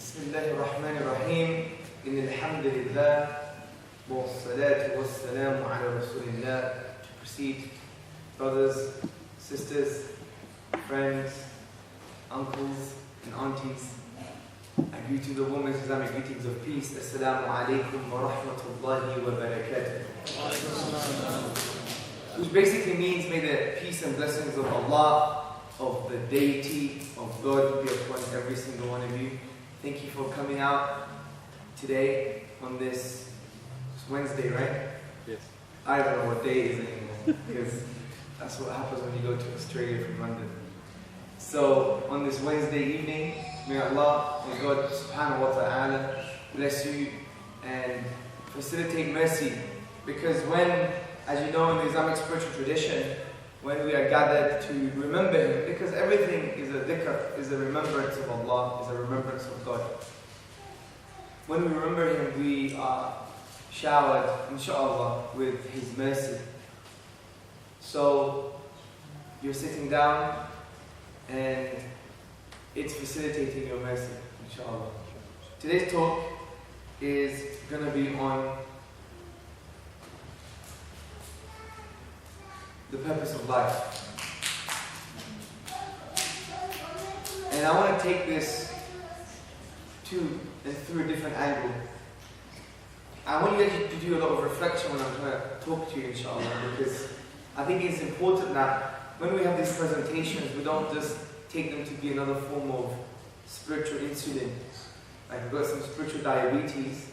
بسم الله الرحمن الرحيم إن الحمد لله والصلاة والسلام على رسول الله. To proceed, brothers, sisters, friends, uncles and aunties, I greet you the warmest Islamic greetings of peace. Assalamu alaikum wa rahmatullahi wa barakatuh. Which basically means may the peace and blessings of Allah, of the deity of God be upon every single one of you. Thank you for coming out today on this Wednesday, right? Yes. I don't know what day it is anymore because that's what happens when you go to Australia from London. So on this Wednesday evening, may Allah, may God subhanahu wa ta'ala bless you and facilitate mercy, because when, as you know, in the Islamic spiritual tradition, when we are gathered to remember Him, because everything is a dhikr, is a remembrance of Allah, is a remembrance of God. When we remember Him, we are showered, inshaAllah, with His mercy. So, you're sitting down and it's facilitating your mercy, inshaAllah. Today's talk is going to be on the purpose of life. And I want to take this to and through a different angle. I want you guys to do a lot of reflection when I'm trying to talk to you, inshallah, because I think it's important that when we have these presentations, we don't just take them to be another form of spiritual insulin. Like we've got some spiritual diabetes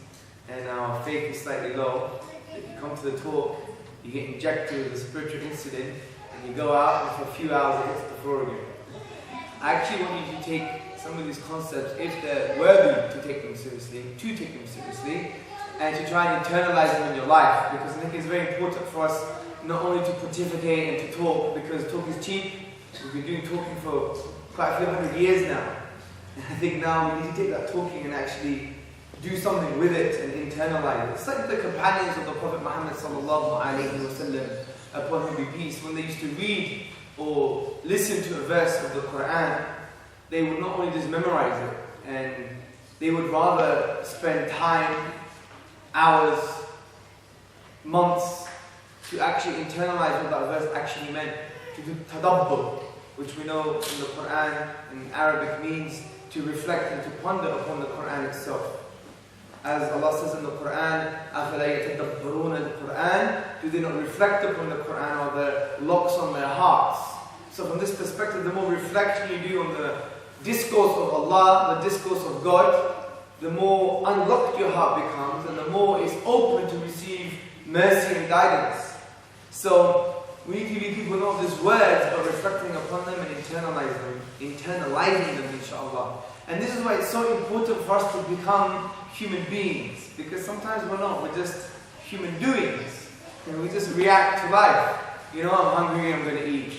and our faith is slightly low. If you come to the talk, you get injected with a spiritual insulin, and you go out, and for a few hours it hits the floor again. I actually want you to take some of these concepts, if they're worthy to take them seriously, and to try and internalize them in your life, because I think it's very important for us not only to pontificate and to talk, because talk is cheap. We've been doing talking for quite a few hundred years now, and I think now we need to take that talking and actually do something with it and internalize it. It's like the companions of the Prophet Muhammad sallallahu alaihi wasallam, upon him be peace, when they used to read or listen to a verse of the Quran, they would not only just memorize it, and they would rather spend time, hours, months to actually internalize what that verse actually meant, to do tadabbur, which we know in the Quran in Arabic means to reflect and to ponder upon the Quran itself. As Allah says in the Quran, أَفَلَا يَتَدَبَّرُونَ الْقُرْآنَ, do they not reflect upon the Quran, or the locks on their hearts? So from this perspective, the more reflection you do on the discourse of Allah, the discourse of God, the more unlocked your heart becomes, and the more it's open to receive mercy and guidance. So we need to be people not just words, but reflecting upon them and internalizing them, inshallah. And this is why it's so important for us to become human beings, because sometimes we're not, we're just human doings. And we just react to life. You know, I'm hungry, I'm going to eat.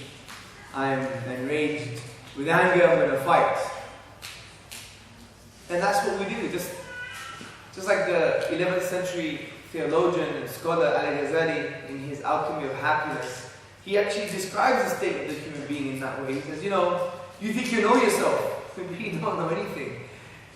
I'm enraged with anger, I'm going to fight. And that's what we do. Just like the 11th century theologian and scholar Al-Ghazali in his Alchemy of Happiness, he actually describes the state of the human being in that way. He says, you know, you think you know yourself, but you don't know anything.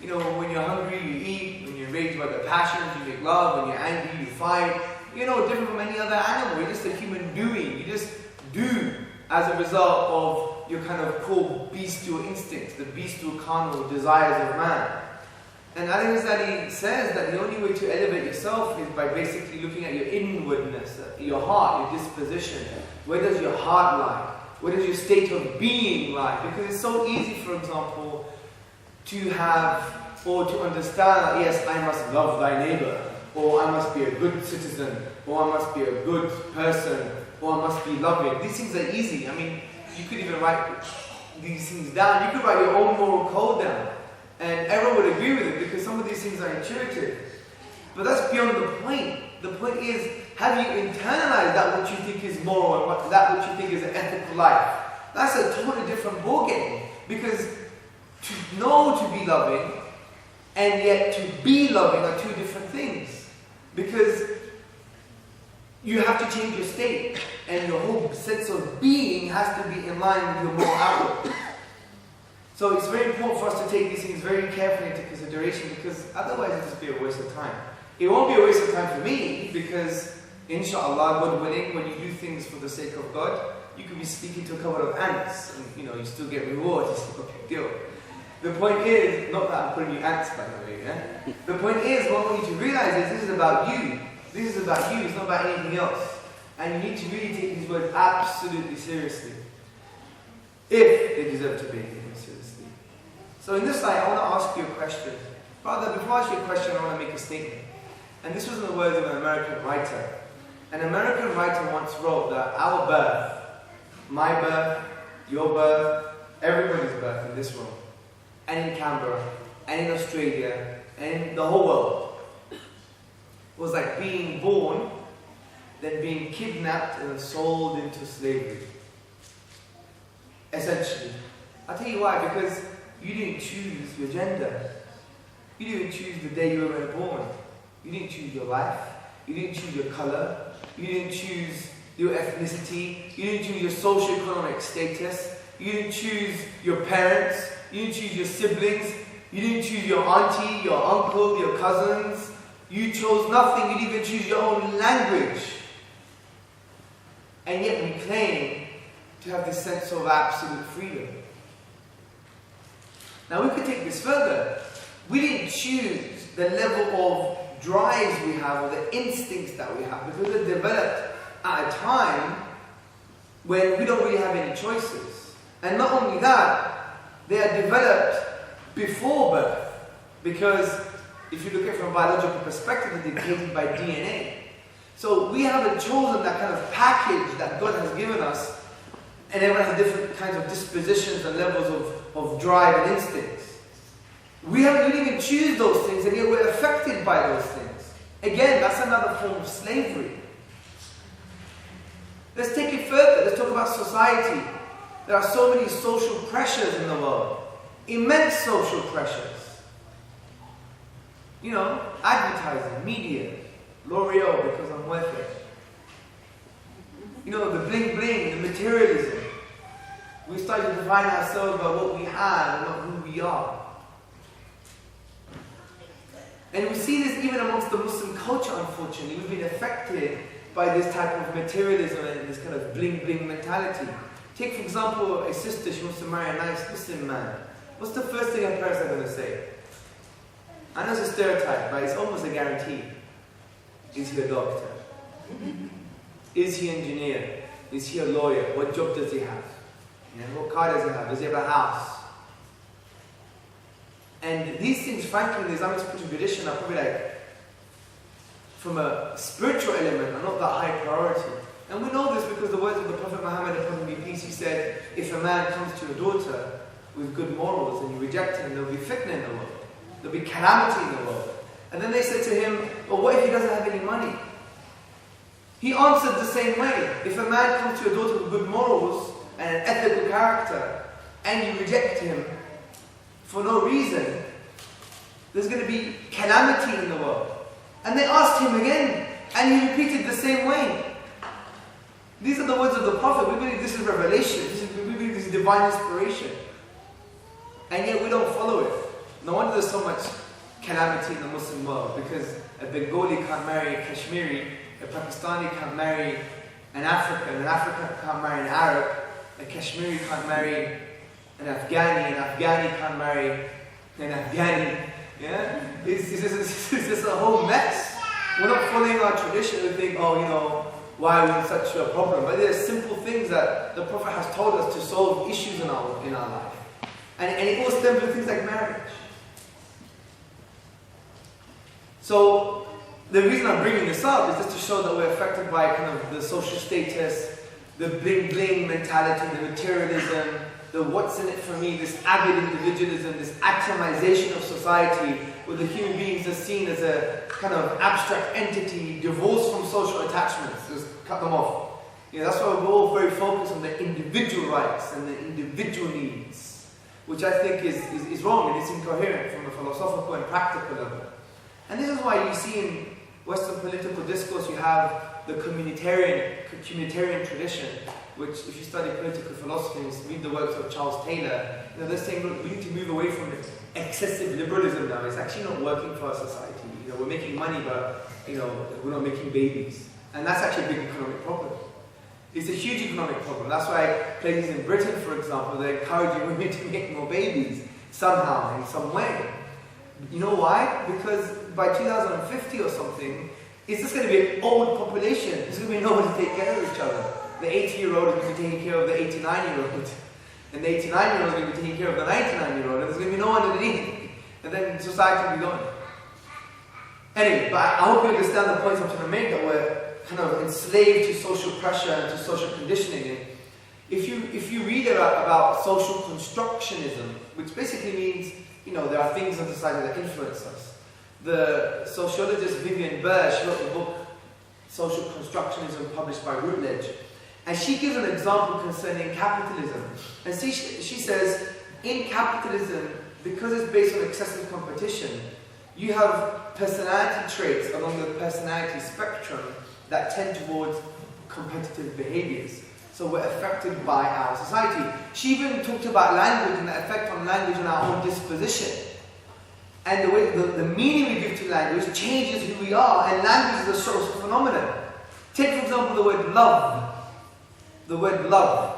You know, when you're hungry, you eat. When you're enraged by the passions, you make love. When you're angry, you fight. You're no different from any other animal. You're just a human doing. You just do as a result of your kind of core bestial instincts, the bestial carnal desires of man. And Al-Ghazali says that the only way to elevate yourself is by basically looking at your inwardness, your heart, your disposition. Where does your heart lie? Where does your state of being lie? Because it's so easy, for example, to have or to understand that, yes, I must love thy neighbor, or I must be a good citizen, or I must be a good person, or I must be loving. These things are easy. I mean, you could even write these things down. You could write your own moral code down, and everyone would agree with it, because some of these things are intuitive. But that's beyond the point. The point is, have you internalized that what you think is moral and that what you think is an ethical life? That's a totally different ballgame. Because to know to be loving and yet to be loving are two different things. Because you have to change your state, and your whole sense of being has to be in line with your moral outlook. So it's very important for us to take these things very carefully into consideration, because otherwise it'll just be a waste of time. It won't be a waste of time for me, because inshallah, God willing, when you do things for the sake of God, you could be speaking to a couple of ants, and you still get reward. It's not a big deal. The point is, not that I'm calling you ants, by the way, yeah? The point is, what I want you to realize is this is about you. This is about you, it's not about anything else. And you need to really take these words absolutely seriously, if they deserve to be taken seriously. So in this light, I want to ask you a question. Rather, before I ask you a question, I want to make a statement. And this was in the words of an American writer. An American writer once wrote that our birth, my birth, your birth, everybody's birth in this world, and in Canberra, and in Australia, and in the whole world, was like being born, then being kidnapped and sold into slavery. Essentially. I'll tell you why, because you didn't choose your gender. You didn't choose the day you were born. You didn't choose your life. You didn't choose your color. You didn't choose your ethnicity. You didn't choose your socio-economic status. You didn't choose your parents. You didn't choose your siblings. You didn't choose your auntie, your uncle, your cousins. You chose nothing. You didn't even choose your own language. And yet we claim to have this sense of absolute freedom. Now we could take this further. We didn't choose the level of drives we have or the instincts that we have, because they're developed at a time when we don't really have any choices. And not only that, they are developed before birth, because if you look at it from a biological perspective, they're dictated by DNA. So we haven't chosen that kind of package that God has given us, and everyone has different kinds of dispositions and levels of drive and instincts. We didn't even choose those things, and yet we're affected by those things. Again, that's another form of slavery. Let's take it further. Let's talk about society. There are so many social pressures in the world. Immense social pressures. Advertising, media, L'Oreal because I'm worth it. The bling bling, the materialism. We start to define ourselves by what we have and not who we are. And we see this even amongst the Muslim culture, unfortunately. We've been affected by this type of materialism and this kind of bling bling mentality. Take, for example, a sister, she wants to marry a nice Muslim man. What's the first thing her parents are going to say? I know it's a stereotype, but it's almost a guarantee. Is he a doctor? Is he an engineer? Is he a lawyer? What job does he have? What car does he have? Does he have a house? And these things, frankly, in the Islamic spiritual tradition are probably from a spiritual element, are not that high priority. And we know this because the words of the Prophet Muhammad, upon him be peace, he said, if a man comes to your daughter with good morals and you reject him, there will be fitna in the world. There will be calamity in the world. And then they said to him, well, what if he doesn't have any money? He answered the same way. If a man comes to your daughter with good morals and an ethical character, and you reject him for no reason, there's going to be calamity in the world. And they asked him again, and he repeated the same way. These are the words of the Prophet. We believe this is revelation. We believe this is divine inspiration. And yet we don't follow it. No wonder there's so much calamity in the Muslim world, because a Bengali can't marry a Kashmiri, a Pakistani can't marry an African can't marry an Arab, a Kashmiri can't marry an Afghani can't marry an Afghani. Yeah? It's just a whole mess. We're not following our tradition. We think, why are we in such a problem? But there are simple things that the Prophet has told us to solve issues in our life. And it all stems with things like marriage. So, the reason I'm bringing this up is just to show that we're affected by kind of the social status, the bling-bling mentality, the materialism, the what's in it for me, this avid individualism, this atomization of society, where the human beings are seen as a kind of abstract entity divorced from social attachments. Just cut them off. That's why we're all very focused on the individual rights and the individual needs, which I think is wrong and it's incoherent from a philosophical and practical level. And this is why you see in Western political discourse you have the communitarian tradition, which if you study political philosophy and read the works of Charles Taylor, they're saying, look, we need to move away from excessive liberalism now. It's actually not working for our society. We're making money, but we're not making babies. And that's actually a big economic problem. It's a huge economic problem. That's why places in Britain, for example, they're encouraging women to make more babies somehow, in some way. You know why? Because by 2050 or something, it's just going to be an old population. There's going to be no one to take care of each other. The 80-year-old is going to be taking care of the 89-year-old. And the 89-year-old is going to be taking care of the 99-year-old. And there's going to be no one underneath. And then society will be gone. Anyway, but I hope you understand the points I'm trying to make, that we're kind of enslaved to social pressure and to social conditioning. And if you read about social constructionism, which basically means, there are things in society that influence us. The sociologist Vivian Burr, she wrote the book Social Constructionism, published by Routledge. And she gives an example concerning capitalism. And she says, in capitalism, because it's based on excessive competition, you have personality traits along the personality spectrum that tend towards competitive behaviors. So we're affected by our society. She even talked about language and the effect on language on our own disposition. And the way the meaning we give to language changes who we are, and language is a social phenomenon. Take, for example, the word love. The word love.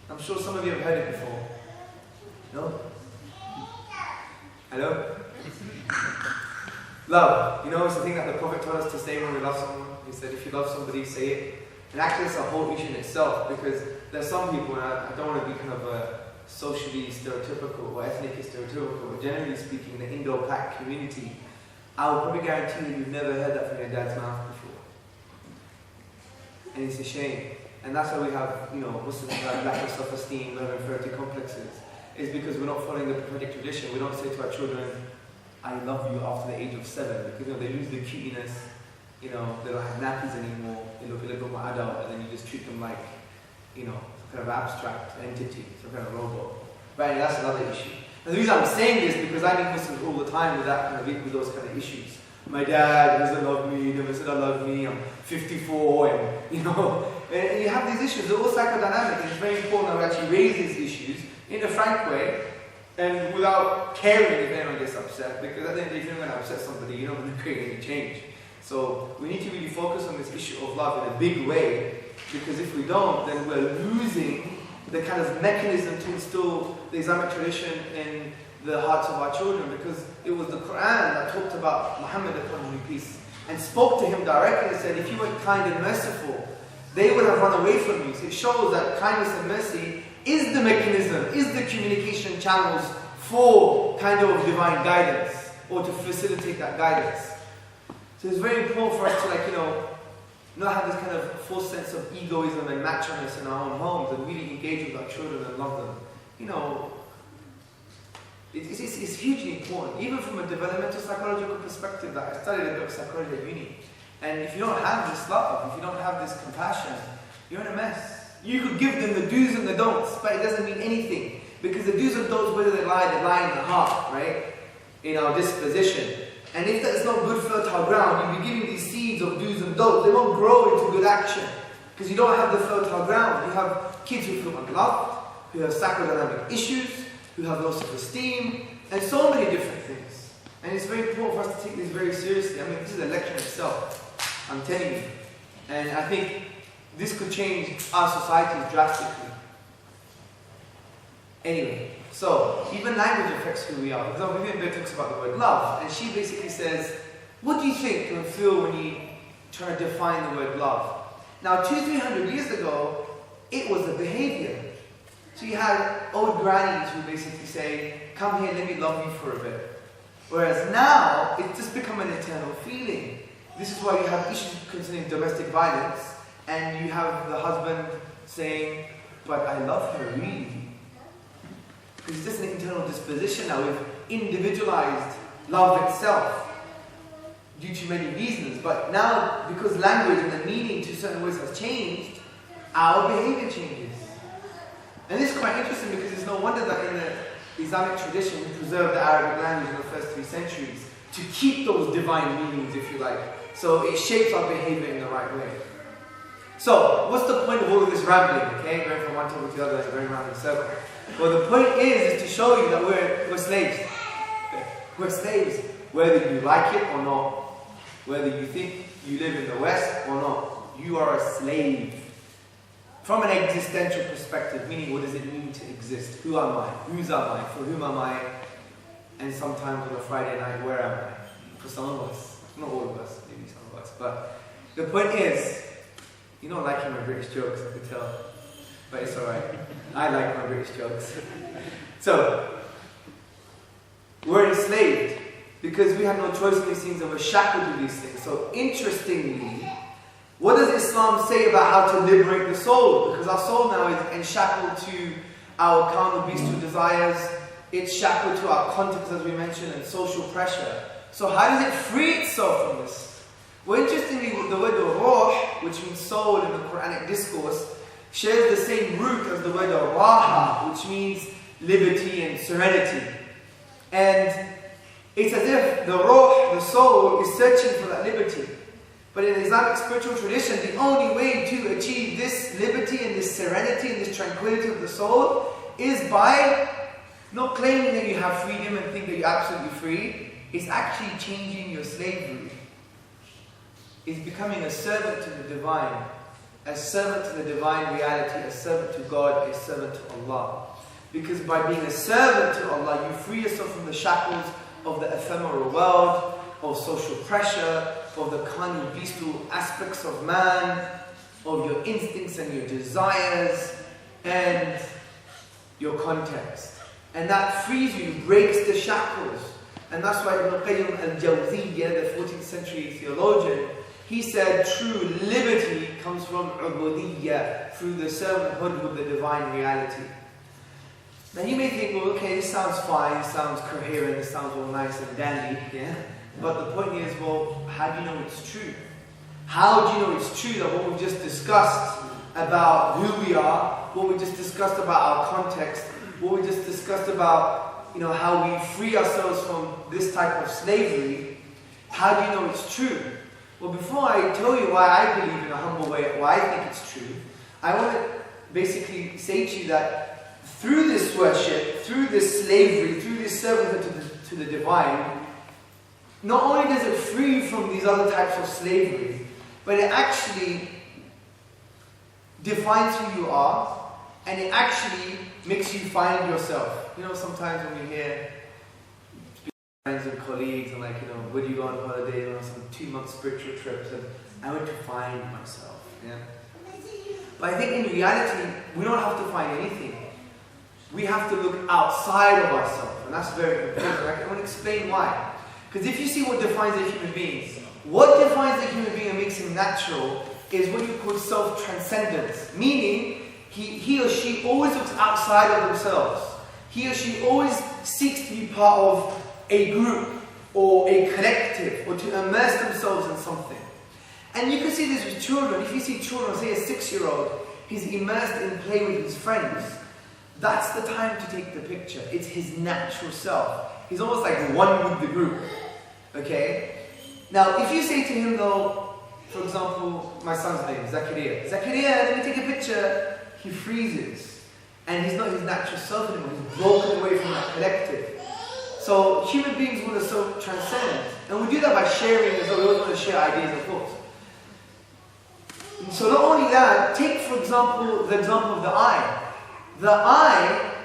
I'm sure some of you have heard it before. No? Hello? Love. It's the thing that the Prophet told us to say when we love someone. He said, if you love somebody, say it. And actually, it's a whole issue in itself, because there's some people, and I don't want to be kind of a socially stereotypical or ethnically stereotypical, but generally speaking, in the Indo-Pak community, I would probably guarantee that you've never heard that from your dad's mouth before. And it's a shame. And that's why we have, Muslims who have lack of self-esteem, we have inferiority complexes. It's because we're not following the prophetic tradition. We don't say to our children, I love you after the age of 7, because they lose their cuteness. They don't have nappies anymore. They look a little bit more adult, and then you just treat them like, some kind of abstract entity, some kind of robot. But anyway, that's another issue. And the reason I'm saying this because I meet Muslims all the time with those kind of issues. My dad doesn't love me, he never said I love me, I'm 54, and you have these issues. They're all psychodynamic, and it's very important that we actually raise these issues in a frank way, and without caring if anyone gets upset, because at the end of the day, if you're going to upset somebody, you're not going to create any change. So we need to really focus on this issue of love in a big way, because if we don't, then we're losing the kind of mechanism to instill the Islamic tradition in the hearts of our children, because it was the Quran that talked about Muhammad upon him peace and spoke to him directly and said, if you weren't kind and merciful, they would have run away from you. So it shows that kindness and mercy is the mechanism, is the communication channels for kind of divine guidance, or to facilitate that guidance. So it's very important for us to not have this kind of false sense of egoism and macho-ness in our own homes, and really engage with our children and love them. It's hugely important, even from a developmental psychological perspective. That I studied a bit of psychology at uni. And if you don't have this love, if you don't have this compassion, you're in a mess. You could give them the do's and the don'ts, but it doesn't mean anything. Because the do's and don'ts, where do they lie? They lie in the heart, right? In our disposition. And if that's not good fertile ground, you'll be giving these seeds of do's and don'ts. They won't grow into good action. Because you don't have the fertile ground. You have kids who feel unloved, who have psychodynamic issues, who have low self-esteem, and so many different things. And it's very important for us to take this very seriously. I mean, this is a lecture in itself, I'm telling you. And I think this could change our societies drastically. Anyway, so even language affects who we are. For example, Vivian Baer talks about the word love, and she basically says, what do you think and feel when you try to define the word love? Now, 200-300 years ago, it was a behavior. So you had old grannies who basically say, come here, let me love you for a bit. Whereas now, it's just become an internal feeling. This is why you have issues concerning domestic violence, and you have the husband saying, but I love her really. Because it's just an internal disposition now. We've individualized love itself due to many reasons. But now, because language and the meaning to certain words has changed, our behavior changes. And this is quite interesting, because it's no wonder that in the Islamic tradition we preserved the Arabic language in the first 3 centuries to keep those divine meanings, if you like. So it shapes our behavior in the right way. So, what's the point of all of this rambling, okay? Going from one topic to the other in a very rambling circle. Well, the point is to show you that we're slaves. We're slaves, whether you like it or not. Whether you think you live in the West or not. You are a slave. From an existential perspective, meaning what does it mean to exist? Who am I? Whose am I? For whom am I? And sometimes on a Friday night, where am I? For some of us. Not all of us, maybe some of us. But the point is, you're not liking my British jokes, I can tell. But it's alright. I like my British jokes. So, we're enslaved because we have no choice in these things and we're shackled to these things. So, interestingly, what does Islam say about how to liberate the soul? Because our soul now is enshackled to our carnal bestial desires. It's shackled to our context, as we mentioned, and social pressure. So, how does it free itself from this? Well, interestingly, the word ruh, which means soul in the Quranic discourse, shares the same root as the word raha, which means liberty and serenity. And it's as if the ruh, the soul, is searching for that liberty. But in the Islamic spiritual tradition, the only way to achieve this liberty and this serenity and this tranquility of the soul is by not claiming that you have freedom and think that you're absolutely free. It's actually changing your slavery. It's becoming a servant to the divine, a servant to the divine reality, a servant to God, a servant to Allah. Because by being a servant to Allah, you free yourself from the shackles of the ephemeral world, of social pressure, of the carnal bestial aspects of man, of your instincts and your desires, and your context. And that frees you, breaks the shackles. And that's why Ibn Qayyim al-Jawziyya, the 14th century theologian, he said true liberty comes from ubudiyya, through the servanthood with the divine reality. Now you may think, well, okay, this sounds fine, this sounds coherent, this sounds all nice and dandy, yeah? But the point is, well, how do you know it's true? How do you know it's true that what we've just discussed about who we are, what we just discussed about our context, what we just discussed about, how we free ourselves from this type of slavery, how do you know it's true? Well, before I tell you why I believe in a humble way, why I think it's true, I want to basically say to you that through this worship, through this slavery, through this servanthood to the divine, not only does it free you from these other types of slavery, but it actually defines who you are, and it actually makes you find yourself. Sometimes when we hear friends and colleagues and would you go on holiday or some 2-month spiritual trips, and I went to find myself. Yeah. But I think in reality, we don't have to find anything. We have to look outside of ourselves, and that's very important. I want to explain why. Because if you see what defines a human being, what defines a human being and makes him natural is what you call self-transcendence. Meaning, he or she always looks outside of themselves. He or she always seeks to be part of a group or a collective or to immerse themselves in something. And you can see this with children. If you see children, say a 6-year-old, he's immersed in play with his friends. That's the time to take the picture. It's his natural self. He's almost like one with the group. Okay? Now, if you say to him though, for example, my son's name, Zakaria, let me take a picture, he freezes. And he's not his natural self anymore. He's broken away from that collective. So human beings want to self-transcend. And we do that by sharing as well. We always want to share ideas, of course. And so not only that, take for example, the example of the eye. The eye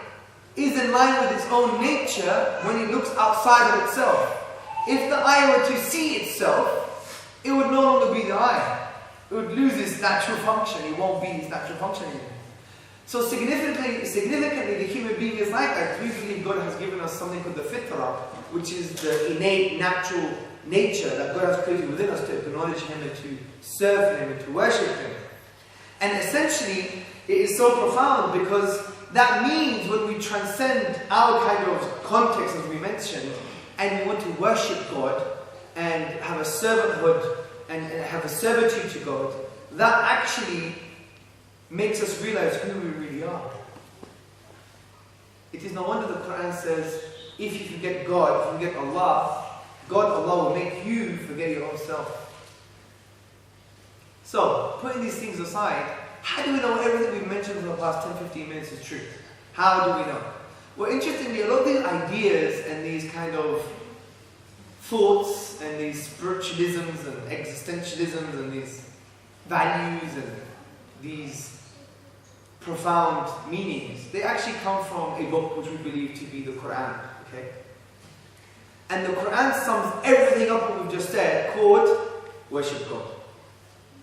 is in line with its own nature when it looks outside of itself. If the eye were to see itself, it would no longer be the eye. It would lose its natural function. It won't be its natural function anymore. So significantly, the human being is like that. We believe God has given us something called the fitrah, which is the innate, natural nature that God has created within us to acknowledge Him and to serve Him and to worship Him. And essentially, it is so profound because that means when we transcend our kind of context, as we mentioned, and we want to worship God and have a servanthood and have a servitude to God, that actually makes us realize who we really are. It is no wonder the Quran says, if you forget God, if you forget Allah, Allah will make you forget your own self. So, putting these things aside, how do we know everything we've mentioned for the past 10-15 minutes is true? How do we know? Well, interestingly, a lot of these ideas and these kind of thoughts and these spiritualisms and existentialisms and these values and these profound meanings, they actually come from a book which we believe to be the Quran. Okay? And the Quran sums everything up what we've just said, called worship God.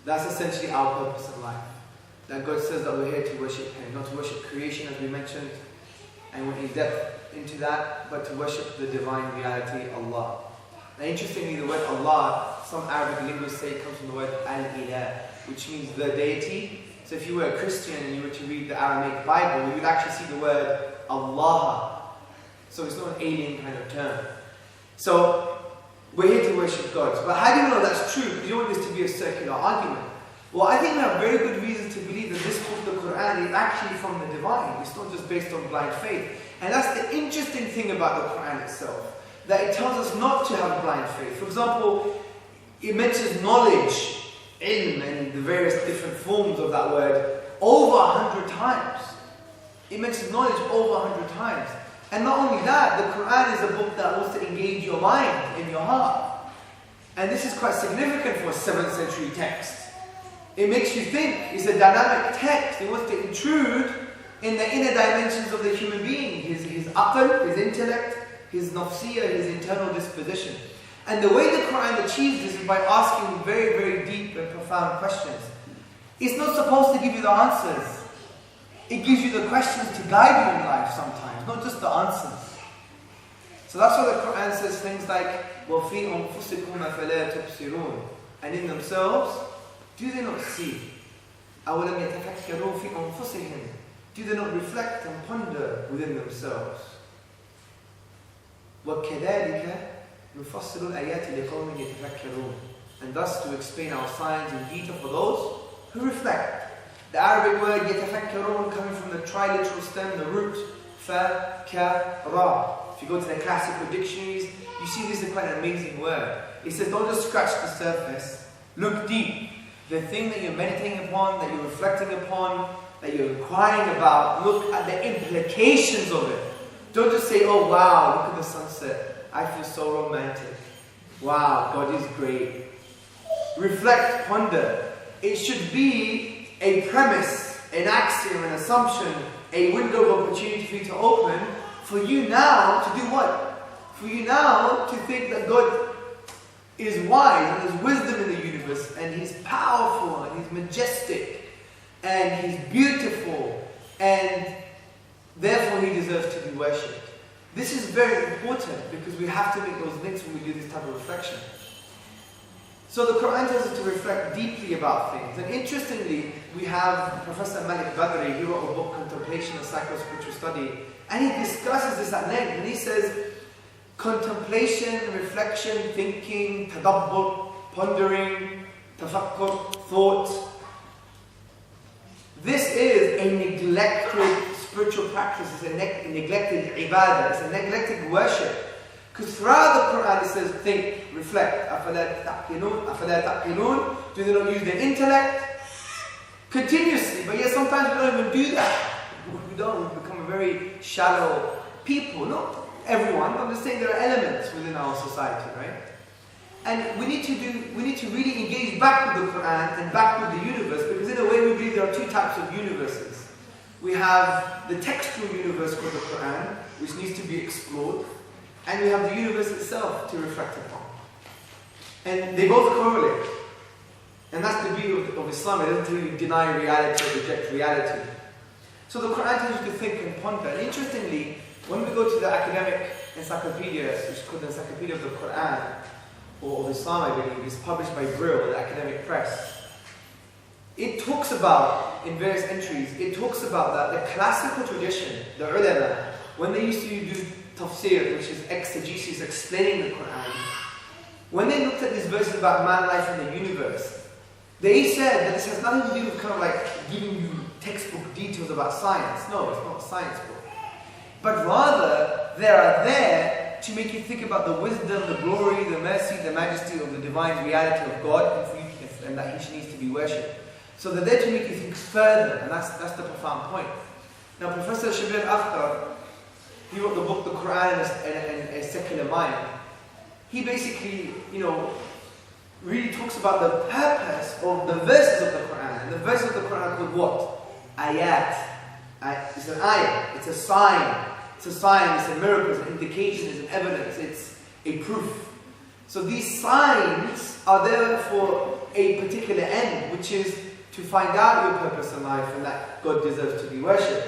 That's essentially our purpose in life. That God says that we're here to worship Him, not to worship creation as we mentioned, and went in depth into that, but to worship the divine reality, Allah. Now interestingly, the word Allah, some Arabic linguists say it comes from the word Al-Ilah, which means the deity. So if you were a Christian and you were to read the Aramaic Bible, you would actually see the word Allah. So it's not an alien kind of term. So we're here to worship God. But how do you know that's true? You don't want this to be a circular argument. Well, I think we have very good reason to believe that this book, the Quran, is actually from the divine. It's not just based on blind faith. And that's the interesting thing about the Quran itself, that it tells us not to have blind faith. For example, it mentions knowledge, ilm, and the various different forms of that word over 100 times. It mentions knowledge over 100 times. And not only that, the Quran is a book that wants to engage your mind and your heart. And this is quite significant for a 7th century text. It makes you think. It's a dynamic text. It wants to intrude in the inner dimensions of the human being. His aql, his intellect, his nafsiyah, his internal disposition. And the way the Quran achieves this is by asking very, very deep and profound questions. It's not supposed to give you the answers. It gives you the questions to guide you in life sometimes, not just the answers. So that's why the Quran says things like, وَفِي أَنفُسِكُمْ أَفَلَا تُبْصِرُونَ. And in themselves, do they not see? أَوَلَمْ يَتَفَكَّرُوا فِي أَنفُسِهِمْ. Do they not reflect and ponder within themselves? وَكَذَلِكَ نُفَصِّلُ الْآيَاتِ لِقَوْمٍ يَتَفَكَّرُونَ. And thus to explain our signs in detail for those who reflect. The Arabic word يَتَفَكَّرُونَ coming from the triliteral stem, the root fa, ka, ra. If you go to the classical dictionaries, you see this is quite an amazing word. It says don't just scratch the surface, look deep. The thing that you're meditating upon, that you're reflecting upon, that you're inquiring about, look at the implications of it. Don't just say, oh wow, look at the sunset. I feel so romantic. Wow, God is great. Reflect, ponder. It should be a premise, an axiom, an assumption, a window of opportunity for you to open, for you now to do what? For you now to think that God is wise and there's wisdom in the universe and He's powerful and He's majestic and He's beautiful and therefore He deserves to be worshipped. This is very important because we have to make those links when we do this type of reflection. So the Quran tells us to reflect deeply about things. And interestingly, we have Professor Malik Badri, he wrote a book, Contemplation and Psycho-Spiritual Study, and he discusses this at length. And he says, contemplation, reflection, thinking, tadabbur, pondering, tafakkur, thought. This is a neglected spiritual practice. It's a neglected ibadah. It's a neglected worship. Because throughout the Quran it says, think, reflect. أَفَلَا تَعْقِلُونَ. Do they not use their intellect? Continuously. But yet sometimes we don't even do that. We don't. We become a very shallow people. Not everyone, but I'm just saying there are elements within our society, right? And we need to really engage back with the Quran and back with the universe, because in a way we believe there are two types of universes. We have the textual universe called the Quran, which needs to be explored, and we have the universe itself to reflect upon. And they both correlate. And that's the beauty of Islam. It doesn't tell you deny reality or reject reality. So the Quran tells you to think and ponder. And interestingly, when we go to the academic encyclopedia, which is called the Encyclopedia of the Quran, or of Islam, I believe, it's published by Brill, the academic press. It talks about, in various entries, it talks about that the classical tradition, the ulama, when they used to do tafsir, which is exegesis, explaining the Quran, when they looked at these verses about man, life, and the universe, they said that this has nothing to do with kind of like giving you textbook details about science. No, it's not a science book. But rather, they are there to make you think about the wisdom, the glory, the mercy, the majesty of the divine reality of God, and for you to and that he needs to be worshipped. So they're there to make you think further, and that's the profound point. Now, Professor Shabir Akhtar, he wrote the book The Quran and a Secular Mind. He basically, really talks about the purpose of the verses of the Quran. And the verses of the Quran are called what? Ayat. It's an ayat, it's a sign. It's a sign, it's a miracle, it's an indication, it's an evidence, it's a proof. So these signs are there for a particular end, which is to find out your purpose in life and that God deserves to be worshipped.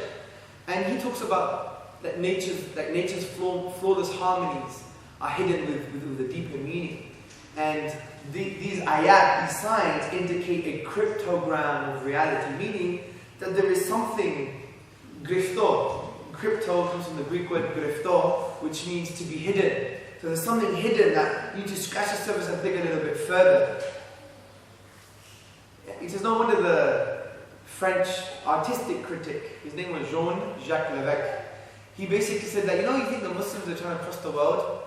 And he talks about that nature's flawless harmonies are hidden with a deeper meaning. And these ayat, these signs, indicate a cryptogram of reality, meaning that there is something grifto. Crypto comes from the Greek word grifto, which means to be hidden. So there's something hidden that you need to scratch the surface and dig a little bit further. It is no wonder the French artistic critic, his name was Jean-Jacques Levesque, he basically said that, you think the Muslims are trying to cross the world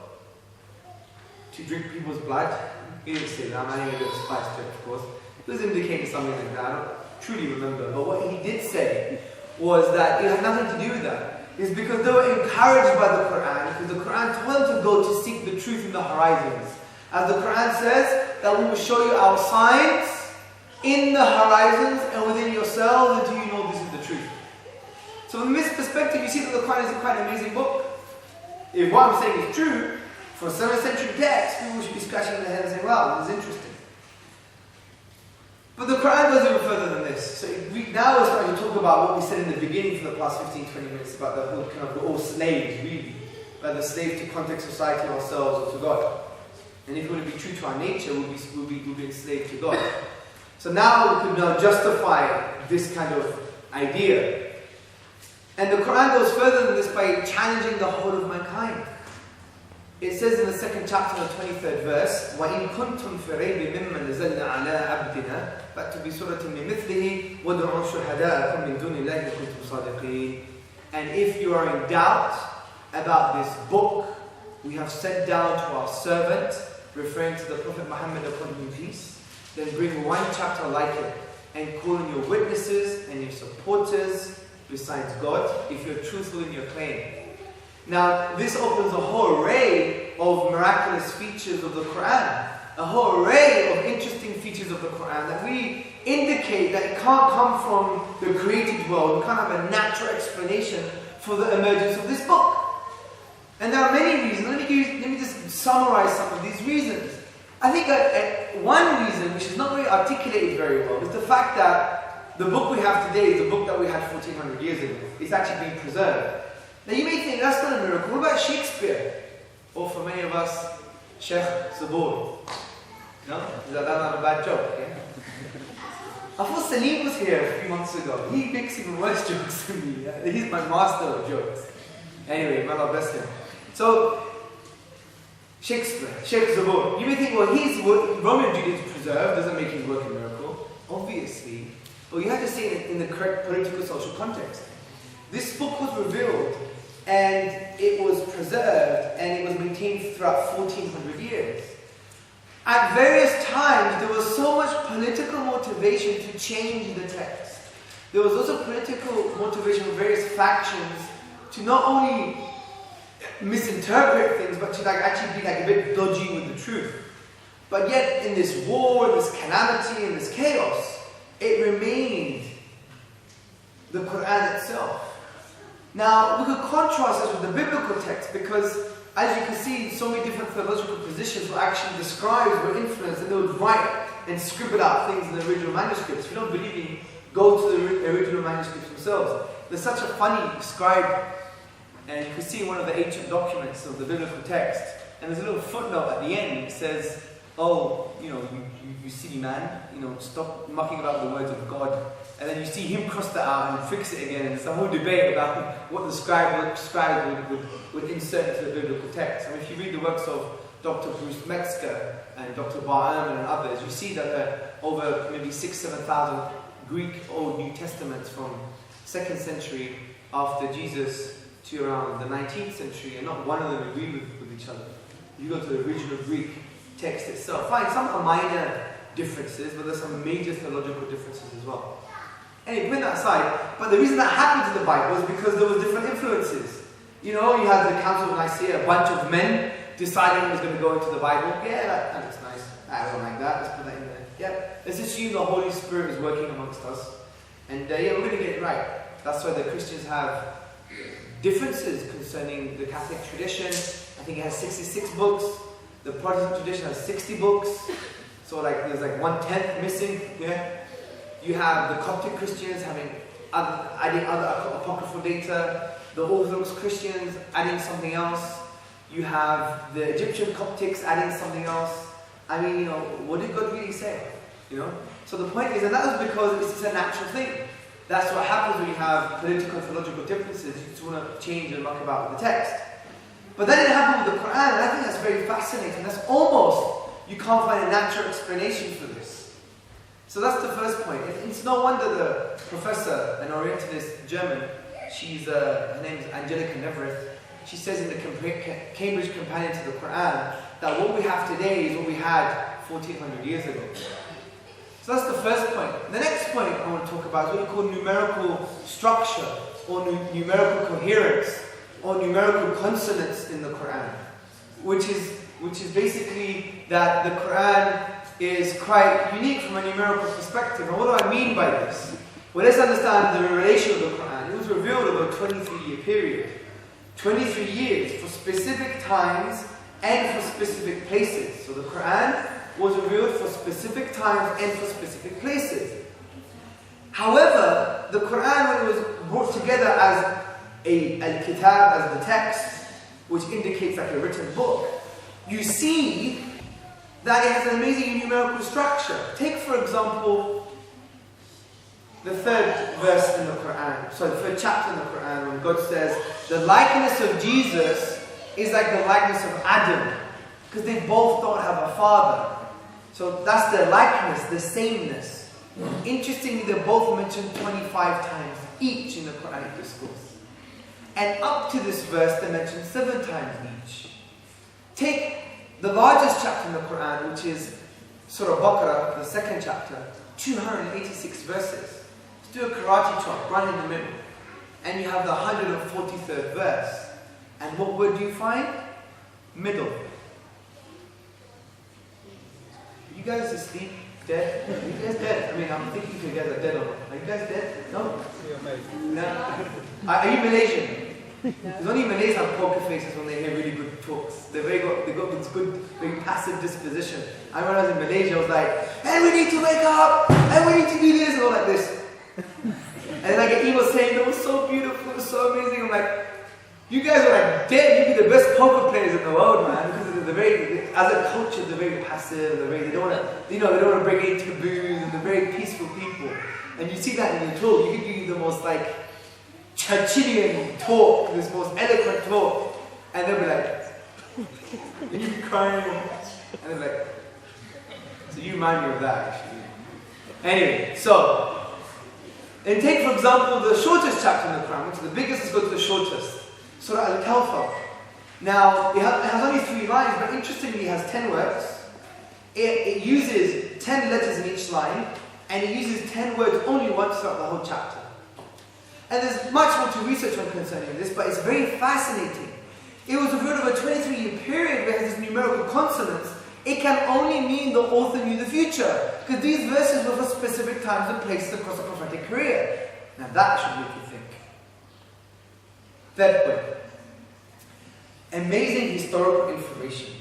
to drink people's blood? He didn't say that, I'm adding a bit of spice to it, of course. He was indicating something like that, I don't truly remember. But what he did say was that it had nothing to do with that. It's because they were encouraged by the Quran, because the Quran told them to go to seek the truth in the horizons. As the Quran says, that we will show you our signs in the horizons and within yourselves until you know this is the truth. So from this perspective, you see that the Quran is a quite amazing book. If what I'm saying is true, for a 7th century text, people should be scratching their heads and saying, wow, this is interesting. But the Quran goes even further than this. So now we're starting to talk about what we said in the beginning for the past 15-20 minutes about the whole kind of we're all slaves, really. Like the slaves to context, society, ourselves, or to God. And if we want to be true to our nature, we'll be enslaved to God. So now we could now justify this kind of idea. And the Quran goes further than this by challenging the whole of mankind. It says in the 2nd chapter, the 23rd verse, وَإِن كُنْتُمْ فِي رَيْبٍ مِّمَّا نَزَلْنَا عَلَىٰ عَبْدِنَا فَأْتُوا بِسُورَةٍ مِّن مِّثْلِهِ وَادْعُوا شُهَدَاءَكُم مِّن دُونِ اللَّهِ إِن كُنتُمْ صَادِقِينَ. And if you are in doubt about this book we have sent down to our servant, referring to the Prophet Muhammad upon him peace, then bring one chapter like it and call in your witnesses and your supporters besides God, if you're truthful in your claim. Now, this opens a whole array of miraculous features of the Quran, a whole array of interesting features of the Quran that we indicate that it can't come from the created world. We can't have a natural explanation for the emergence of this book. And there are many reasons. Let me just summarize some of these reasons. I think one reason, which is not really articulated very well, is the fact that the book we have today is the book that we had 1400 years ago. It's actually being preserved. Now you may think that's not a miracle. What about Shakespeare? Or for many of us, Sheikh Zabur. No? Is that not a bad joke? Yeah? I thought Salim was here a few months ago. He makes even worse jokes than me. Yeah? He's my master of jokes. Anyway, may Allah bless him. So, Shakespeare, Sheikh Zabur. You may think, well, his work, Romeo and Juliet is preserved, doesn't make him work a miracle. Obviously. But you have to see it in the correct political social context. This book was revealed, and it was preserved, and it was maintained throughout 1400 years. At various times, there was so much political motivation to change the text. There was also political motivation from various factions to not only misinterpret things, but to actually be a bit dodgy with the truth. But yet, in this war, this calamity, and this chaos, it remained the Quran itself. Now, we could contrast this with the biblical text because, as you can see, so many different theological positions were actually the scribes were influenced and they would write and scribble out things in the original manuscripts. If you don't believe me, go to the original manuscripts themselves. There's such a funny scribe, and you can see one of the ancient documents of the biblical text, and there's a little footnote at the end. It says, oh, you silly man, stop mucking about the words of God. And then you see him cross that out and fix it again, and there's a whole debate about what the scribe would insert into the biblical text. I mean, if you read the works of Dr. Bruce Metzger and Dr. Bar Ehrman and others, you see that there are over maybe 6,000-7,000 Greek Old New Testaments from 2nd century after Jesus to around the 19th century, and not one of them agree with each other. You go to the original Greek text itself. Fine, some are minor differences, but there's some major theological differences as well. Anyway, putting that aside, but the reason that happened to the Bible is because there was different influences. You know, you had the Council of Nicaea, a bunch of men deciding who was going to go into the Bible. Yeah, that looks nice. I don't like that. Let's put that in there. Yeah, let's assume the Holy Spirit is working amongst us. And yeah, we're going to get it right. That's why the Christians have differences concerning the Catholic tradition. I think it has 66 books. The Protestant tradition has 60 books. So like there's like 1/10 missing. Yeah. You have the Coptic Christians adding other apocryphal data. The Orthodox Christians adding something else. You have the Egyptian Coptics adding something else. I mean, you know, what did God really say? You know? So the point is, and that was because it's a natural thing. That's what happens when you have political and theological differences. You just want to change and muck about with the text. But then it happened with the Quran, and I think that's very fascinating. That's almost, you can't find a natural explanation for this. So that's the first point. It's no wonder the professor, an Orientalist German, her name is Angelica Nevereth, she says in the Cambridge Companion to the Quran that what we have today is what we had 1400 years ago. So that's the first point. The next point I want to talk about is what we call numerical structure, or numerical coherence, or numerical consonants in the Quran, which is basically that the Quran is quite unique from a numerical perspective. And what do I mean by this? Well, let's understand the relation of the Quran. It was revealed over a 23-year period. 23 years for specific times and for specific places. So the Quran was revealed for specific times and for specific places. However, the Quran, when it was brought together as al-kitab, as the text, which indicates like a written book, you see that it has an amazing numerical structure. Take, for example, the third verse in the Quran, the third chapter in the Quran, when God says, the likeness of Jesus is like the likeness of Adam, because they both don't have a father. So that's their likeness, the sameness. Interestingly, they're both mentioned 25 times each in the Quranic discourse. And up to this verse, they're mentioned 7 times each. Take the largest chapter in the Quran, which is Surah Baqarah, the second chapter, 286 verses. Do a karate chop, run in the middle, and you have the 143rd verse. And what word do you find? Middle. You guys asleep? Dead? Are you guys dead? I mean, I'm thinking you guys are dead or not. Are you guys dead? No? No? Are you Malaysian? There's only Malays have poker faces when they hear really good talks. They got this good, very passive disposition. I remember I was in Malaysia, I was like, and we need to wake up, and we need to do this, and all like this. And then I get emails saying, that was so beautiful, it was so amazing. I'm like, you guys are like dead, you'd be the best poker players in the world, man. Because they're very, as a culture, they're very passive, they don't want to break any taboos, and they're very peaceful people. And you see that in your talk, you can do the most like Churchillian talk, this most eloquent talk, and they'll be like, and you be crying, and they're like, so you remind me of that actually. Anyway, so, and take for example the shortest chapter in the Quran, which is the biggest, let's go to the shortest, Surah Al-Kawthar. Now, it has only 3 lines, but interestingly it has 10 words. It uses 10 letters in each line, and it uses 10 words only once throughout the whole chapter. And there's much more to research on concerning this, but it's very fascinating. It was revealed over a 23-year period where it has these numerical consonants. It can only mean the author knew the future, because these verses were for specific times and places across a prophetic career. Now that should make you think. Third point. Amazing historical information.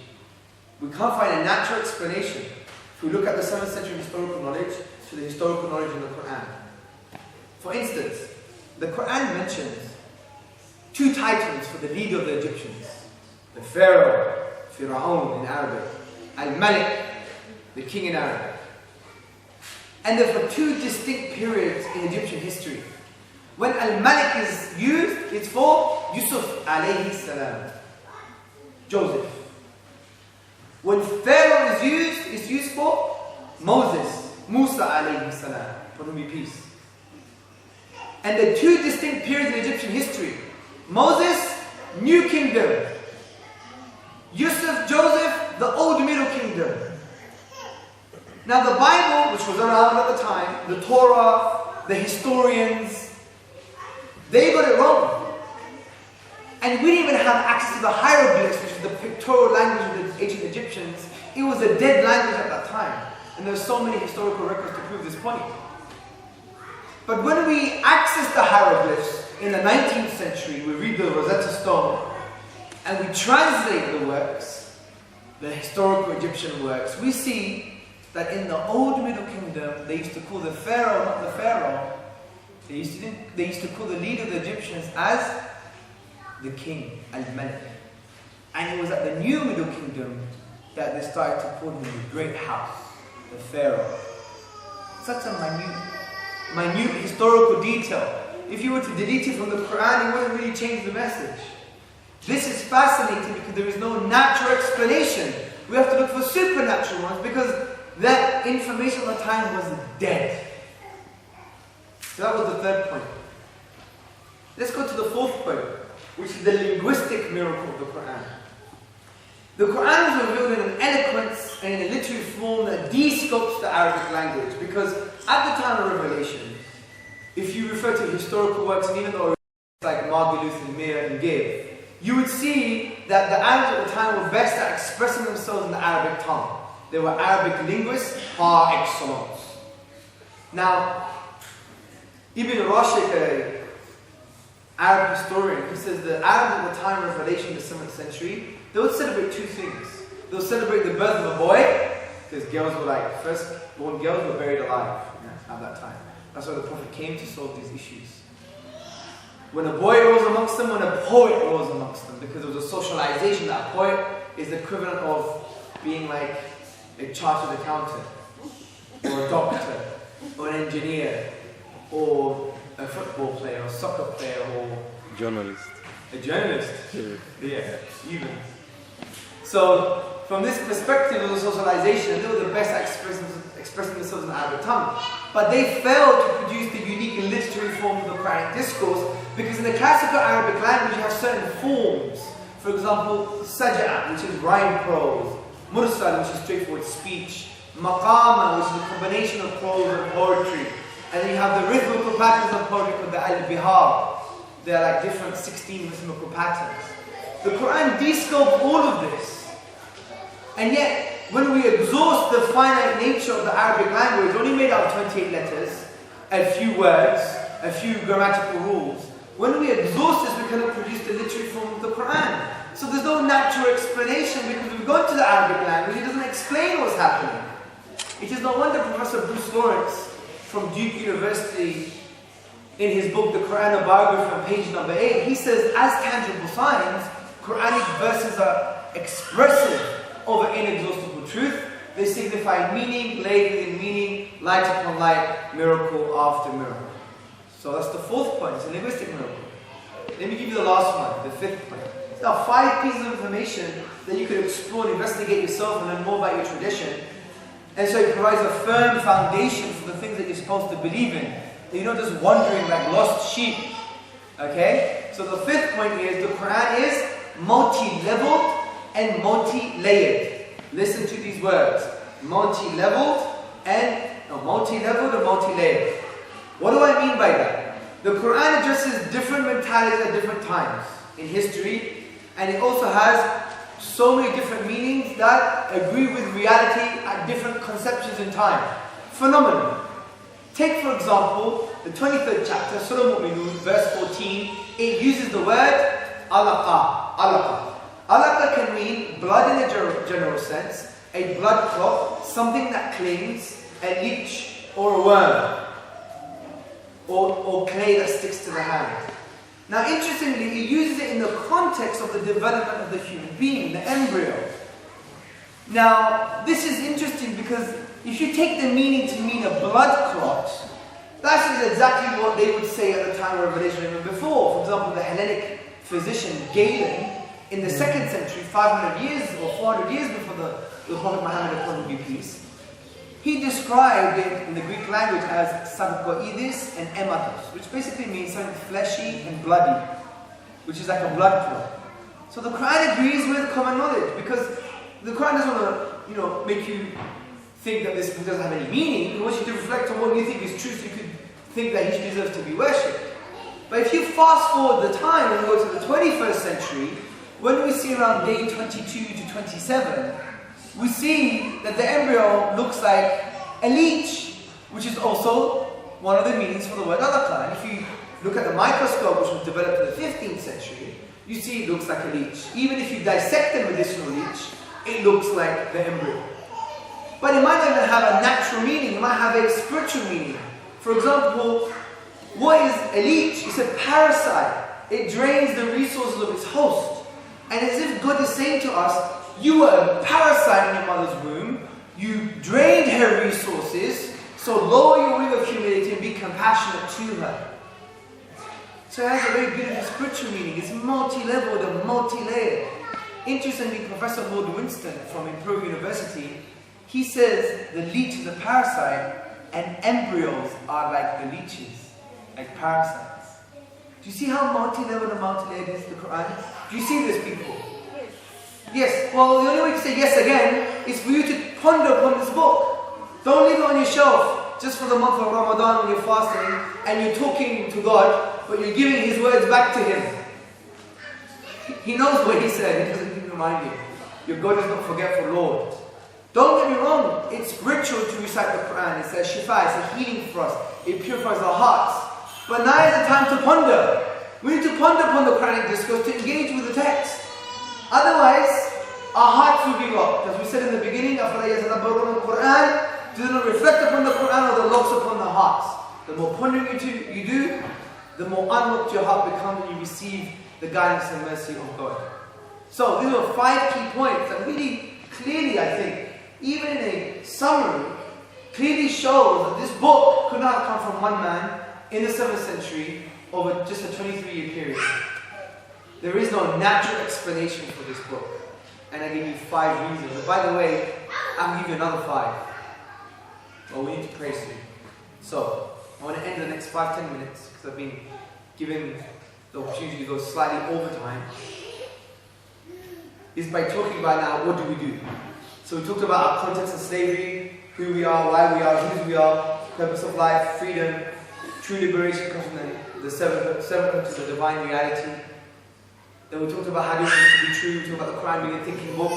We can't find a natural explanation if we look at the 7th century historical knowledge to the historical knowledge in the Quran. For instance, the Quran mentions 2 titles for the leader of the Egyptians. The Pharaoh, Fir'aun in Arabic. Al-Malik, the king in Arabic. And they're for 2 distinct periods in Egyptian history. When Al-Malik is used, it's for Yusuf alayhi salam, Joseph. When Pharaoh is used, it's used for Moses, Musa alayhi salam, for whom be peace. And the 2 distinct periods in Egyptian history. Moses, new kingdom. Yusuf, Joseph, the old middle kingdom. Now the Bible, which was around at the time, the Torah, the historians, they got it wrong. And we didn't even have access to the hieroglyphs, which is the pictorial language of the ancient Egyptians. It was a dead language at that time. And there's so many historical records to prove this point. But when we access the hieroglyphs in the 19th century, we read the Rosetta Stone, and we translate the works, the historical Egyptian works, we see that in the old Middle Kingdom, they used to call the Pharaoh, not the Pharaoh. They used to call the leader of the Egyptians as the king, Al-Malik. And it was at the new Middle Kingdom that they started to call him the great house, the Pharaoh. Such a minute historical detail. If you were to delete it from the Quran, it wouldn't really change the message. This is fascinating because there is no natural explanation. We have to look for supernatural ones because that information at the time was dead. So that was the third point. Let's go to the fourth point, which is the linguistic miracle of the Quran. The Quran was revealed in an eloquence and in a literary form that de-scopes the Arabic language, because at the time of revelation, if you refer to historical works, and even though like Margulis and Mir and Give, you would see that the Arabs at the time were best at expressing themselves in the Arabic tongue. They were Arabic linguists par excellence. Now, Ibn Rashid, an Arab historian, he says the Arabs at the time of revelation in the 7th century, they would celebrate two things. They would celebrate the birth of a boy, because girls were like, first-born girls were buried alive at that time. That's why the Prophet came to solve these issues. When a boy rose amongst them, when a poet rose amongst them, because there was a socialization. That a poet is the equivalent of being like a chartered accountant, or a doctor, or an engineer, or a football player, or a soccer player, or journalist. A journalist? Yeah, even. So, from this perspective of the socialization, they were the best at expressing themselves in the Arabic tongue. But they failed to produce the unique literary form of the Quranic discourse, because in the classical Arabic language you have certain forms. For example, saj'a, which is rhyme prose, mursal, which is straightforward speech, maqama, which is a combination of prose and poetry, and then you have the rhythmical patterns of poetry called the al-bihar. They are like different 16 rhythmical patterns. The Quran de-scoped all of this. And yet, when we exhaust the finite nature of the Arabic language, only made out of 28 letters, a few words, a few grammatical rules, when we exhaust this, we cannot produce the literary form of the Quran. So there's no natural explanation, because we've gone to the Arabic language, it doesn't explain what's happening. It is no wonder Professor Bruce Lawrence from Duke University, in his book, The Quran, a Biography, on page number 8, he says, as tangible signs, Quranic verses are expressive of an inexhaustible truth. They signify meaning, laid within meaning, light upon light, miracle after miracle. So that's the fourth point, it's a linguistic miracle. Let me give you the last one, the fifth point. There are 5 pieces of information that you could explore and investigate yourself and learn more about your tradition. And so it provides a firm foundation for the things that you're supposed to believe in. You're not just wandering like lost sheep. Okay? So the fifth point is the Quran is multi-leveled and multi-layered. Listen to these words. Multi-leveled and multi-layered. What do I mean by that? The Quran addresses different mentalities at different times in history, and it also has so many different meanings that agree with reality at different conceptions in time. Phenomenal. Take, for example, the 23rd chapter, Surah Al-Mu'minun, verse 14. It uses the word alaqa. Alaqa. Alaqa can mean blood in a general sense, a blood clot, something that clings, a leech, or a worm, or clay that sticks to the hand. Now, interestingly, it uses it in the context of the development of the human being, the embryo. Now, this is interesting because if you take the meaning to mean a blood clot, that is exactly what they would say at the time of Revelation, even before. For example, the Hellenic physician Galen, in the 2nd century, 500 years or 400 years before the Prophet Muhammad, upon him be peace, he described it in the Greek language as sarcoidis and ematos, which basically means something fleshy and bloody, which is like a blood clot. So the Quran agrees with common knowledge, because the Quran doesn't want to, make you think that this book doesn't have any meaning. He wants you to reflect on what you think is true so you could think that he deserves to be worshipped. But if you fast forward the time and go to the 21st century, when we see around day 22 to 27, we see that the embryo looks like a leech, which is also one of the meanings for the word alaka. And if you look at the microscope, which was developed in the 15th century, you see it looks like a leech. Even if you dissect a medicinal leech, it looks like the embryo. But it might not even have a natural meaning, it might have a spiritual meaning. For example, what is a leech? It's a parasite. It drains the resources of its host. And as if God is saying to us, you were a parasite in your mother's womb, you drained her resources, so lower your wing of humility and be compassionate to her. So it has a very beautiful spiritual meaning. It's multi-leveled and multi-layered. Interestingly, Professor Lord Winston from Imperial University, he says the leech is a parasite and embryos are like the leeches, like parasites. Do you see how multi-leveled and multi-layered is the Quran? Do you see this, people? Yes. Well, the only way to say yes again is for you to ponder upon this book. Don't leave it on your shelf just for the month of Ramadan when you're fasting and you're talking to God, but you're giving His words back to Him. He knows what He said. He doesn't even remind you. Your God is not forgetful Lord. Don't get me wrong. It's spiritual to recite the Quran. It's a shifa. It's a healing for us. It purifies our hearts. But now is the time to ponder. We need to ponder upon the Quranic discourse to engage with the text. Otherwise, our hearts will be locked. As we said in the beginning, do not reflect upon the Quran or the locks upon the hearts. The more pondering you do, the more unlocked your heart becomes and you receive the guidance and mercy of God. So these are 5 key points that really clearly, I think, even in a summary, clearly shows that this book could not have come from one man in the 7th century over just a 23-year period. There is no natural explanation for this book. And I give you 5 reasons. And by the way, I'll give you another 5. Well, we need to pray soon. So, I want to end the next 5-10 minutes because I've been given the opportunity to go slightly over time. Is by talking about now, what do we do? So we talked about our context of slavery, who we are, why we are, whose we are, purpose of life, freedom, true liberation comes from the seven countries of divine reality. Then we talked about how this is to be true, we talked about the Quran being a thinking book,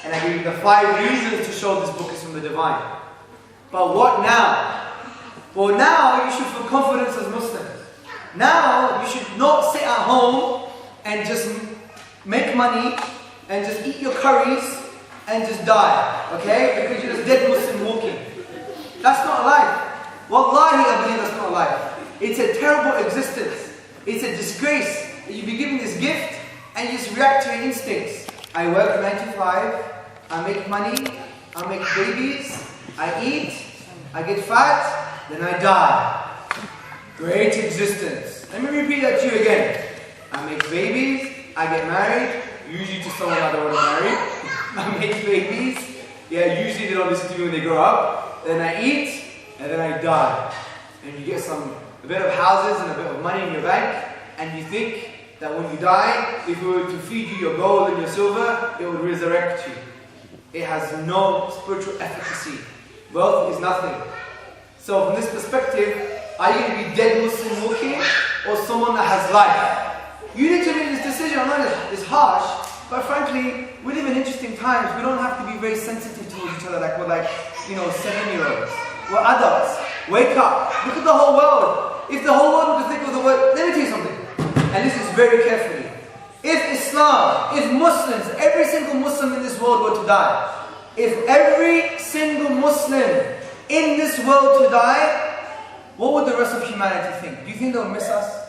and I gave you the 5 reasons to show this book is from the divine. But what now? Well, now you should feel confidence as Muslims. Now you should not sit at home and just make money and just eat your curries and just die, okay? Because you're just dead Muslim walking. That's not life. Wallahi, I believe that's not life. It's a terrible existence. It's a disgrace that you be given this gift and you just react to your instincts. I work 9 to 5, I make money, I make babies, I eat, I get fat, then I die. Great existence. Let me repeat that to you again. I make babies, I get married, usually to someone I don't want to marry. I make babies, usually they don't listen to me when they grow up. Then I eat, and then I die. And you get a bit of houses and a bit of money in your bank, and you think that when you die, if we were to feed you your gold and your silver, it would resurrect you. It has no spiritual efficacy. Wealth is nothing. So from this perspective, are you going to be dead Muslim walking, or someone that has life? You need to make this decision. I know it's harsh, but frankly, we live in interesting times. We don't have to be very sensitive towards each other like we're 7-year-olds. We're adults. Wake up. Look at the whole world. If the whole world were to think of the word, let me tell you something. And this is very carefully. If Islam, if Muslims, every single Muslim in this world were to die, if every single Muslim in this world to die, what would the rest of humanity think? Do you think they would miss us?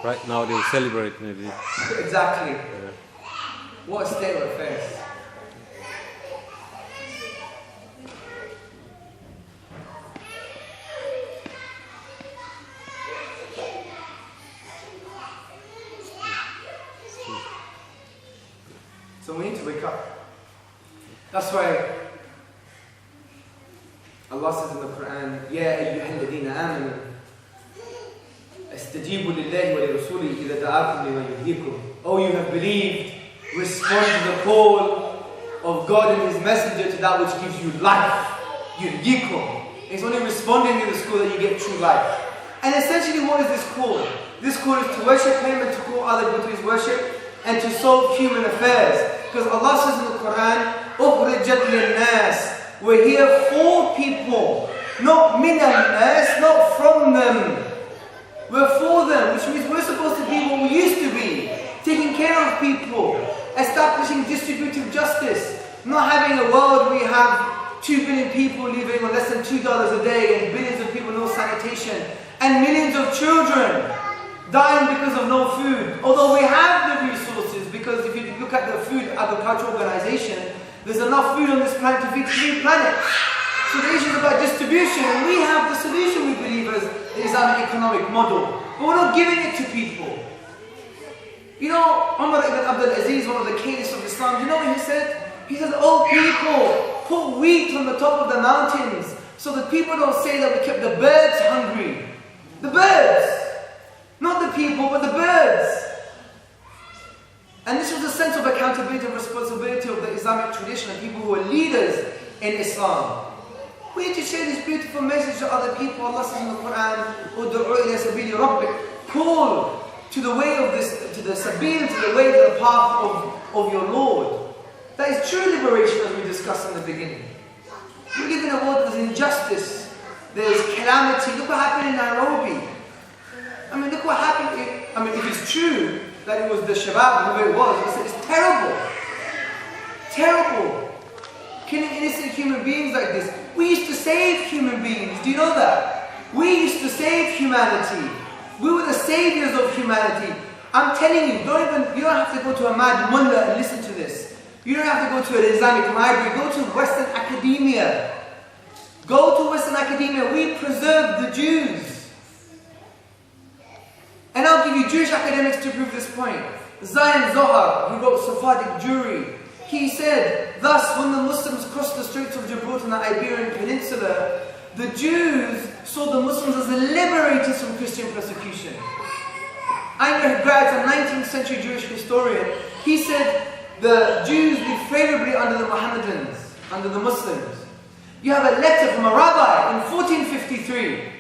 Right now they'll celebrate maybe. Exactly. Yeah. What a state of affairs. So we need to wake up. That's why Allah says in the Quran, Ya ayyuhal ladina amanu استجيبوا لله ولرسوله إذا دعاكم لما يحييكم. Oh, you have believed, respond to the call of God and His Messenger to that which gives you life. Yunjikum. It's only responding to the call that you get true life. And essentially, what is this call? This call is to worship Him and to call other people to His worship and to solve human affairs. Because Allah says in the Quran, أُخْرِجَتْ لِلنَّاسِ, we're here for people, not min al-nas, not from them. We're for them, which means we're supposed to be what we used to be, taking care of people, establishing distributive justice, not having a world where you have 2 billion people living on less than $2 a day and billions of people no sanitation and millions of children dying because of no food. Although we have the resources, because if you look at the Food Agriculture Organization, there's enough food on this planet to feed 3 planets. So the issue is about distribution, and we have the solution, we believe, as the Islamic economic model. But we're not giving it to people. You know, Umar ibn Abdul Aziz, one of the kings of Islam, you know what he said? He says, "Oh people, put wheat on the top of the mountains so that people don't say that we kept the birds hungry." The birds! Not the people, but the birds. And this was a sense of accountability and responsibility of the Islamic tradition and people who are leaders in Islam. We need to share this beautiful message to other people. Allah says in the Quran, "Ud'u ila sabili rabbik." Call to the way of this, to the sabil, to the way, to the path of your Lord. That is true liberation, as we discussed in the beginning. We live in a world there's injustice, there's calamity. Look what happened in Nairobi. I mean, look what happened. If it's true that it was the Shabab, who it was, it's terrible. Terrible. Killing innocent human beings like this. We used to save human beings. Do you know that? We used to save humanity. We were the saviors of humanity. I'm telling you, you don't have to go to a mad mullah and listen to this. You don't have to go to an Islamic library. Go to Western academia. Go to Western academia. We preserved the Jews. And I'll give you Jewish academics to prove this point. Zion Zohar, who wrote Sephardic Jewry, he said, thus when the Muslims crossed the Straits of Gibraltar in the Iberian Peninsula, the Jews saw the Muslims as the liberators from Christian persecution. Heinrich Gratz, a 19th century Jewish historian, he said the Jews lived favorably under the Mohammedans, under the Muslims. You have a letter from a rabbi in 1453.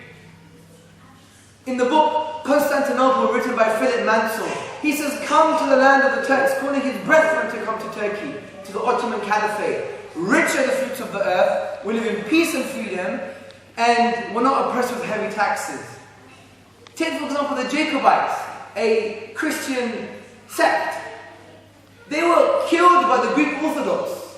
In the book Constantinople, written by Philip Mansell, he says, come to the land of the Turks, calling his brethren to come to Turkey, to the Ottoman Caliphate. Rich are the fruits of the earth, we live in peace and freedom, and we're not oppressed with heavy taxes. Take, for example, the Jacobites, a Christian sect. They were killed by the Greek Orthodox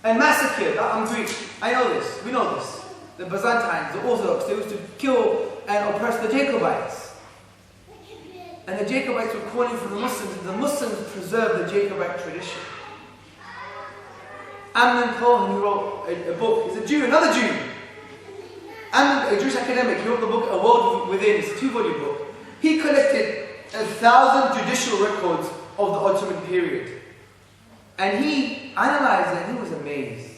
and massacred. I'm Greek, I know this, we know this. The Byzantines, the Orthodox, they used to kill and oppress the Jacobites. And the Jacobites were calling for the Muslims, and the Muslims preserved the Jacobite tradition. Amnon Cohen, who wrote a book, he's a Jew, another Jew. Amnon, a Jewish academic, he wrote the book A World Within, it's a 2-volume book. He collected 1,000 judicial records of the Ottoman period. And he analyzed it and he was amazed.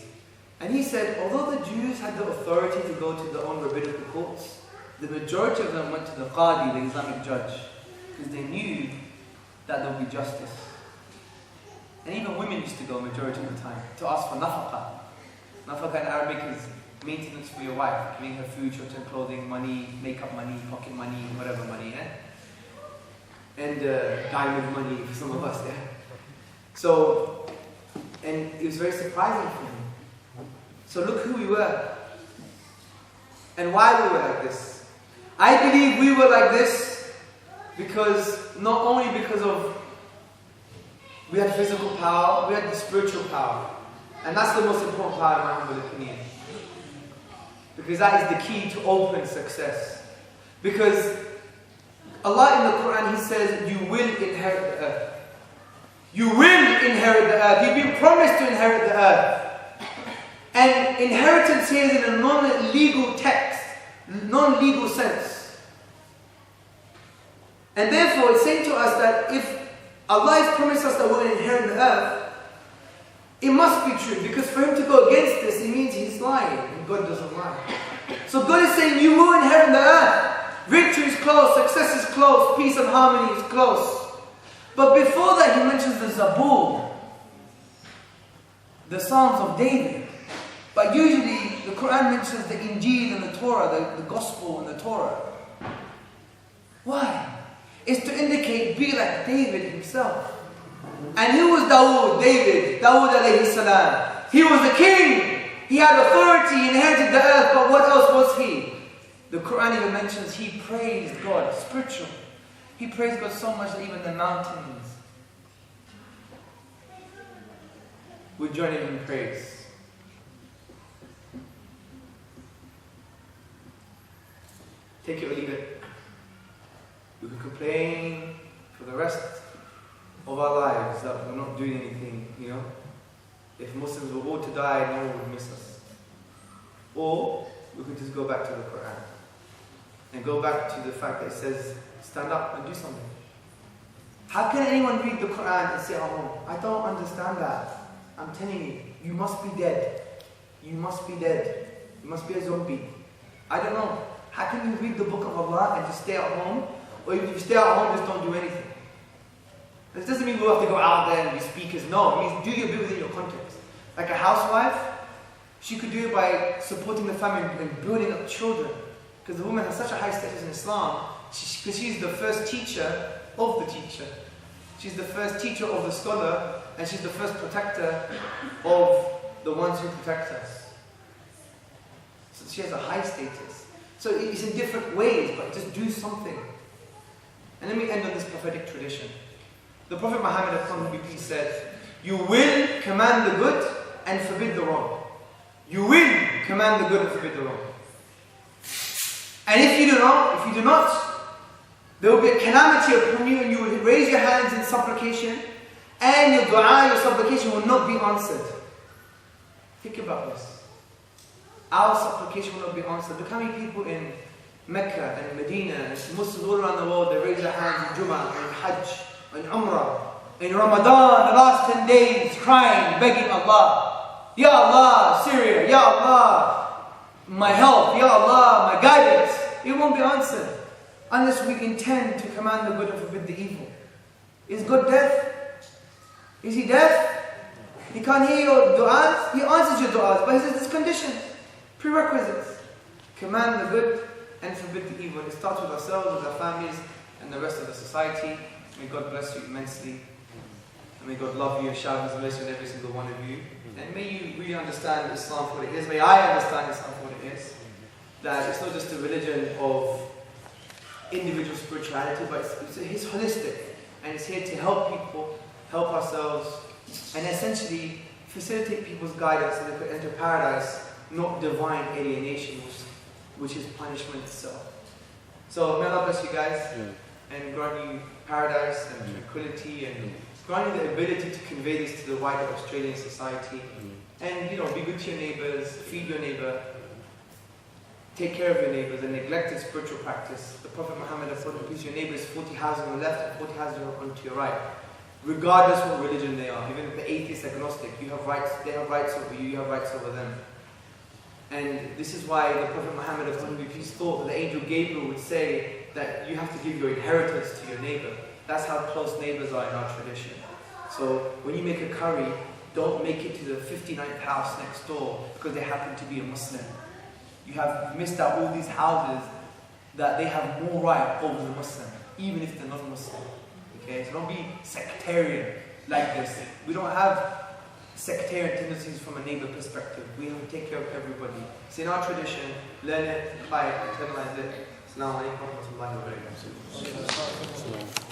And he said, although the Jews had the authority to go to their own rabbinical courts, the majority of them went to the Qadi, the Islamic judge, because they knew that there would be justice. And even women used to go majority of the time to ask for nafaqah. Nafaqah in Arabic is maintenance for your wife, giving her food, shelter, clothing, money, makeup money, pocket money, whatever money, and diamond money for some of us, So, and it was very surprising for him. So look who we were and why we were like this. I believe we were like this because, not only because of we had physical power, we had the spiritual power. And that's the most important power in my humble opinion. Because that is the key to open success. Because Allah in the Quran, He says, you will inherit the earth. You will inherit the earth. You've been promised to inherit the earth. And inheritance here is in a non-legal text, non-legal sense. And therefore, it's saying to us that if Allah has promised us that we'll inherit the earth, it must be true. Because for Him to go against this, it means He's lying. And God doesn't lie. So God is saying, you will inherit the earth. Victory is close, success is close, peace and harmony is close. But before that, He mentions the Zabur. the Psalms of David. But usually the Quran mentions the Injil and the Torah, the Gospel and the Torah. Why? It's to indicate, be like David himself. And who was Dawood? David, Dawood alayhi salam. He was the king. He had authority, he inherited the earth, but what else was he? The Quran even mentions he praised God, spiritual. He praised God so much that even the mountains would join him in praise. Take it or leave it. We can complain for the rest of our lives that we're not doing anything, you know. If Muslims were all to die, no one would miss us. Or we could just go back to the Quran and go back to the fact that it says, stand up and do something. How can anyone read the Quran and say, oh, I don't understand that? I'm telling you, you must be dead. You must be dead. You must be a zombie. I don't know. How can you read the book of Allah and just stay at home? Or if you stay at home, just don't do anything. This doesn't mean we have to go out there and be speakers. No, it means do your bit within your context. Like a housewife, she could do it by supporting the family and building up children. Because the woman has such a high status in Islam, because she's the first teacher of the teacher. She's the first teacher of the scholar, and she's the first protector of the ones who protect us. So she has a high status. So it's in different ways, but just do something. And let me end on this prophetic tradition. The Prophet Muhammad, upon whom be peace, said, you will command the good and forbid the wrong. You will command the good and forbid the wrong. And if you do not, there will be a calamity upon you, and you will raise your hands in supplication, and your dua, your supplication will not be answered. Think about this. Our supplication will not be answered. Look how many people in Mecca and Medina and Muslims all around the world, they raise their hands in Jummah, in Hajj, in Umrah, in Ramadan, the last 10 days, crying, begging Allah. Ya Allah, Syria, Ya Allah, my help, Ya Allah, my guidance. It won't be answered unless we intend to command the good and forbid the evil. Is God deaf? Is He deaf? He can't hear your du'as? He answers your du'as, but He says there's conditions, prerequisites. Command the good and forbid the evil. It starts with ourselves, with our families, and the rest of the society. May God bless you immensely. And may God love you and shower His mercy on every single one of you. And may you really understand Islam for what it is. May I understand Islam for what it is. That it's not just a religion of individual spirituality, but it's holistic. And it's here to help people, help ourselves, and essentially facilitate people's guidance so they could enter paradise, not divine alienation, which is punishment itself. So may Allah bless you guys, and grant you paradise and tranquility, and grant you the ability to convey this to the wider Australian society. And be good to your neighbours, feed your neighbour, take care of your neighbours, and neglect a spiritual practice. The Prophet Muhammad has said, your neighbour is 40 houses on the left and 40 houses on to your right. Regardless what religion they are, even if they're atheist, agnostic, you have rights, they have rights over you, you have rights over them. And this is why the Prophet Muhammad, upon whom be peace, thought that the angel Gabriel would say that you have to give your inheritance to your neighbour. That's how close neighbours are in our tradition. So when you make a curry, don't make it to the 59th house next door because they happen to be a Muslim. You have missed out all these houses that they have more right over the Muslim, even if they're not Muslim. Okay, so don't be sectarian like this. We don't have sectarian tendencies from a neighbor perspective. We have to take care of everybody. It's in our tradition. Learn it, apply it, internalize it. Assalamu alaikum wa rahmatullahi wa barakatuh.